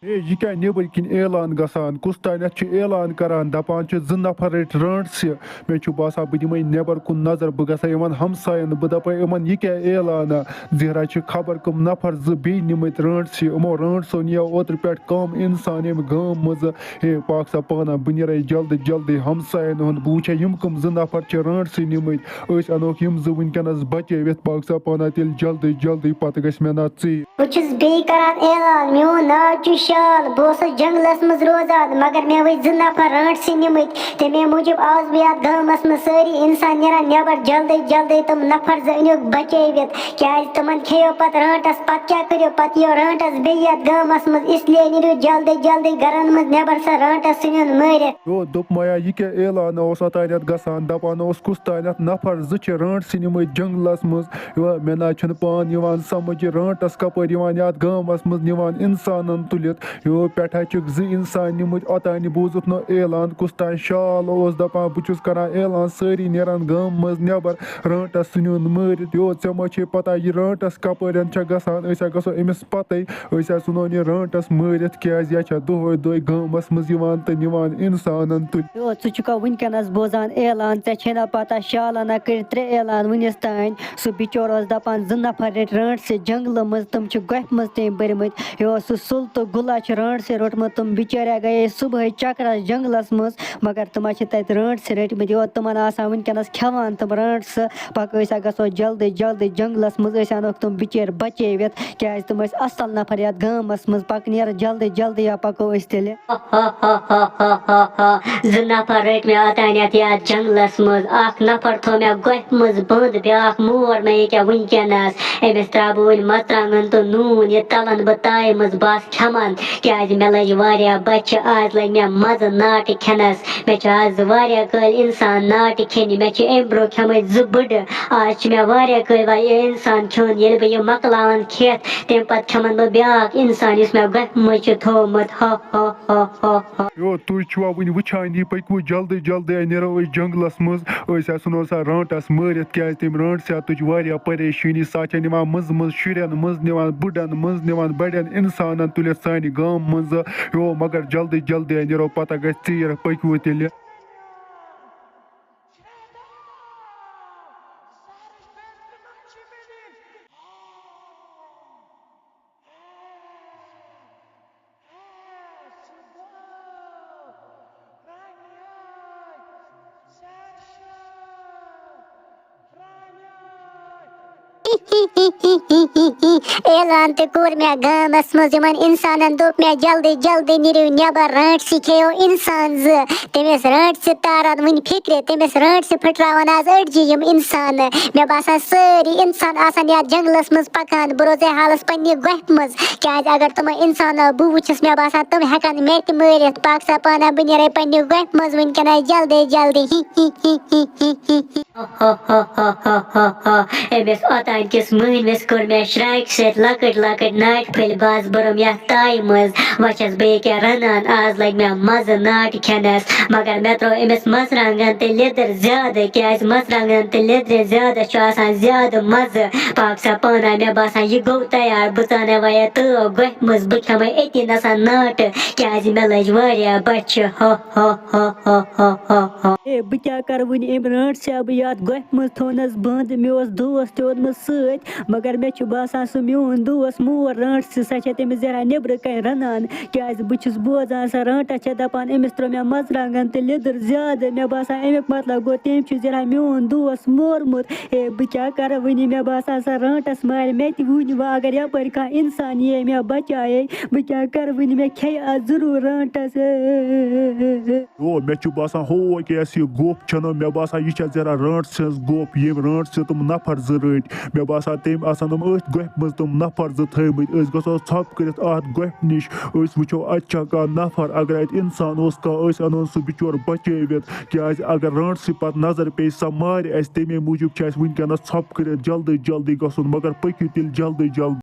یہِ کیٛاہ نیٚبٕرۍ کِنۍ اعلان گژھان کُس تانٮ۪تھ چھُ اعلان کران دَپان چھِ 2 نفر رٔٹۍ رٲنٛٹسہِ مےٚ چھُ باسان بہٕ دِمَے نٮ۪بر کُن نظر بہٕ گژھٕ ہا یِمن ہمساین بہٕ دَپے یِمن یہِ کیٛاہ اعلانا زِہرا چھِ خبر کٕم نفر 2 بیٚیہِ نِمٕتۍ رٲنٛٹسہِ یِمو رٲنٛٹسو نِیو اوترٕ پٮ۪ٹھ کم اِنسان ییٚمہِ گام منٛزٕ ہے پاک سا پانا بہٕ نیرے جلدی جلدی ہمساین ہُنٛد بہٕ وٕچھے یِم کٕم 2 نفر چھِ رٲنٛٹسٕے نِمٕتۍ أسۍ اَنوکھ یِم 2 وٕنکٮ۪نس بچٲوِتھ پاک سا پانا تیٚلہِ جلدی جلدی پتہٕ گژھِ مےٚ نا ژیٖرۍ بہٕ چھُس بیٚیہِ کران اعلان میون ناو چھُ شال بہٕ اوسُس جنگلس منٛز روزان مگر مےٚ وٕچھ 2 نفر رٲنٛٹسٕے نِمٕتۍ تَمے موٗجوٗب آوُس بہٕ یتھ گامس منٛز سٲری اِنسان نیران نٮ۪بر جلدی جلدی تِم نفر 2 أنِکھ بچٲوِتھ کیٛازِ تِمن کھیٚیو پتہٕ رٲنٛٹس پتہٕ کیٛاہ کٔرِو پتہٕ یِیو رٲنٛٹس بیٚیہِ یتھ گامس منٛز اسلیے نیٖرِو جلدی جلدی گرن منٛز نٮ۪بر سۄ رٲنٛٹس ژھٕنِن مٲرِتھ دوٚپمَیا یہِ کیٛاہ اعلانا اوس اوتانٮ۪تھ گژھان دپان اوس کُس تانٮ۪تھ نفر 2 چھِ رٲنٛٹسٕے نِمٕتۍ جنگلس منٛز مےٚ نہ چھُنہٕ پان یِوان سمجھ یہِ رٲنٛٹس کپٲرۍ یِوان یتھ گامس منٛز نِوان اِنسانن تُلِتھ پٮ۪ٹھ ہا چھِکھ 2 اِنسان نِمٕتۍ اوتانۍ بوٗزُتھ نہٕ اعلان کُس تانۍ شال اوس دپان بہٕ چھُس کران اعلان سٲری نیران گامہٕ منٛز نٮ۪بر رٲنٛٹس ژھٕنِوُن مٲرِتھ ژےٚ ما چھے پتہ یہِ رٲنٛٹس کپٲرۍ چھےٚ گژھان أسۍ ہا گژھو أمِس پتے أسۍ ہا ژھٕنون یہِ رٲنٛٹس مٲرِتھ کیٛازِ یہِ چھےٚ دۄہے دۄہے گامس منٛز یِوان تہٕ نِوان اِنسانن تُلِتھ ژٕ چھُکھا وٕنکٮ۪نس بوزان اعلان ژےٚ چھے نہ پتہ شالن ہا کٔرۍ 3 اعلان وُنِس تانۍ سُہ بِچور اوس دپان 2 نفر رٔٹۍ رٲنٛٹسہِ جنگلہٕ منٛز تِم چھِ گۄپھِ منٛز تٔمۍ بٔرمٕتۍ اوس سُہ سُل تہٕ گُلا چھِ رٲنٛٹسٕے روٚٹمُت تِم بِچٲریا گٔیے صُبحٲے چکرس جنگلس منٛز مگر تِم ہا چھِ تتہِ رٲنٛٹسہِ رٔٹمٕتۍ تِمن آسان وٕنکٮ۪نس کھٮ۪وان تِم رٲنٛٹسہٕ پکہٕ أسۍ ہا گژھو جلدی جلدی جنگلس منٛز أسۍ انوکھ تِم بِچٲرۍ بچٲوِتھ کیٛازِ تِم ٲسۍ اصل نفر یتھ گامس منٛز نیرٕ جلدی جلدی پکو أسۍ تیٚلہِ 2 نفر رٔٹۍ مےٚ اوتانٮ۪تھ یتھ جنگلس منٛز اکھ نفر تھوٚو مےٚ گۄپھِ منٛز بنٛد بیٛاکھ مور مےٚ ییٚکیٛاہ وٕنکٮ۪نس أمِس تراوٕ بہٕ وۄنۍ مرژٕوانٛگن تہٕ نوٗن یہِ تلن بہٕ تایہِ منٛز بہٕ آسہٕ کھٮ۪وان کیٛازِ مےٚ لٔج واریاہ بچہِ آز لٔگۍ مےٚ مزٕ ناٹہِ کھٮ۪نس مےٚ چھِ آز واریاہ کٲلۍ اِنسان ناٹہِ کھٮ۪نہِ مےٚ چھِ امہِ برونٛہہ کھٮ۪مٕتۍ 2 بٕڈٕ آز چھِ مےٚ واریاہ کٲلۍ اِنسان کھیوٚن ییٚلہِ بہٕ یہِ مۄکلاون کھٮ۪تھ تمہِ پتہٕ کھٮ۪من بہٕ بیٛاکھ اِنسان یُس مےٚ گۄپھِ منٛز چھُ تھوٚومُت تُہۍ چھِوا وٕنہِ وٕچھان یہِ پٔکِو جلدی جلدی نیرو أسۍ جنگلس منٛز أسۍ ہا ژھٕنو سۄ رٲنٛٹس مٲرِتھ کیٛازِ تٔمۍ رٲنٛٹسہِ ہا تُج واریاہ پریشٲنی سۄ چھےٚ نِوان منٛزٕ منٛزٕ شُرٮ۪ن منٛزٕ نِوان بٕڈن منٛزٕ نِوان بڑٮ۪ن اِنسانن تُلِتھ سانہِ گامہٕ منٛزٕ مگر جلدی جلدی نیرو پتہ گژھِ ژیٖر پٔکِو تیٚلہِ اعلان تہِ کوٚر مےٚ گامس منٛز یِمن اِنسانن دوٚپ مےٚ جلدی جلدی نیٖرِو نٮ۪بر رٲنٛٹسٕے کھیٚیو اِنسان 2 تٔمِس رٲنٛٹسہِ تارن وٕنہِ فِکرِ تٔمِس رٲنٛٹسہِ پھٕٹراون آز أڑجہِ یِم اِنسانہٕ مےٚ باسان سٲری اِنسان آسن یتھ جنگلس منٛز پکان بہٕ روزے حالس پننہِ گۄپھِ منٛز کیٛازِ اگر تِمن اِنسانو بہٕ وٕچھس مےٚ باسان تِم ہٮ۪کن مےٚ تہِ مٲرِتھ پاک سا پانا بہٕ نیرے پننہِ گۄپھِ منٛز وٕنکٮ۪نس جلدی جلدی أمِس اوتانۍ کِس مٔہنوِس کوٚر مےٚ شراکہِ سۭتۍ لۄکٕٹۍ لۄکٕٹۍ ناٹہِ پھٔلۍ بہٕ آسہٕ بٔرٕم یتھ تایہِ منٛز وۄنۍ چھَس بہٕ ییٚکیٛاہ رنان آز لگہِ مےٚ مزٕ ناٹہِ کھٮ۪نس مگر مےٚ ترٛوو أمِس مرژٕوانٛگن تہٕ لیٚدٕر زیادٕ کیٛازِ مرژٕوانٛگن تہٕ لیٚدرِ زیادٕ چھُ آسان زیادٕ مزٕ پاک سا پانا مےٚ باسان یہِ گوٚو تیار بہٕ ژانَے وۄنۍ یہِ تٲو گۄپھِ منٛز بہٕ کھٮ۪مے أتی نسا ناٹہٕ کیٛازِ مےٚ لٔج واریاہ بچہِ بہٕ کیٛاہ کرٕ وٕنہِ أمۍ رٲنٛٹسیا بہٕ یتھ گۄپھِ منٛز تھوونس بنٛد مےٚ اوس دوس تہِ اوٚنمُت سۭتۍ مگر مےٚ چھُ باسان سُہ میون دوس مور رٲنٛٹسہِ سۄ چھےٚ تٔمِس زہرا نیٚبرٕ کَنۍ رنان کیٛازِ بہٕ چھُس بوزان سۄ رٲنٛٹس چھےٚ دپان أمِس ترٛوو مےٚ مرژٕوانٛگن تہٕ لیٚدٕر زیادٕ مےٚ باسان امیُک مطلب گوٚو تٔمۍ چھُ زہرا میون دوس مورمُت بہٕ کیٛاہ کرٕ وٕنہِ مےٚ باسان سۄ رٲنٛٹس مارِ مےٚ تہِ وٕنہِ وۄنۍ اگر یپٲرۍ کانٛہہ اِنسان یِیے مےٚ بچایے بہٕ کیٛاہ کرٕ وٕنہِ مےٚ کھیٚیہِ اَتھ ضروٗر رٲنٛٹس مےٚ چھُ باسان ہو کیٛاہ یہِ گوٚپھ چھَنہٕ مےٚ باسان یہِ چھےٚ زہرا رٲنٛٹسہِ ہٕنٛز گوٚپھ ییٚمۍ رٲنٛٹسہِ تِم نفر 2 رٔٹۍ مےٚ باسان تٔمۍ آسن یِم أتھۍ گۄپھِ منٛز تِم نفر 2 تھٲومٕتۍ أسۍ گژھو ژھۄپہٕ کٔرِتھ اتھ گۄپھِ نِش أسۍ وٕچھو اتہِ چھا کانٛہہ نفر اگر اتہِ اِنسان اوس کانٛہہ أسۍ انون سُہ بِچور بچٲوِتھ کیٛازِ اگر رٲنٛٹسٕے پتہٕ نظر پیٚیہِ سۄ مارِ اسہِ تمے موٗجوٗب چھِ اسہِ وٕنکٮ۪نس ژھۄپہٕ کٔرِتھ جلدی جلدی گژھُن مگر پٔکِو تیٚلہِ جلدی جلدی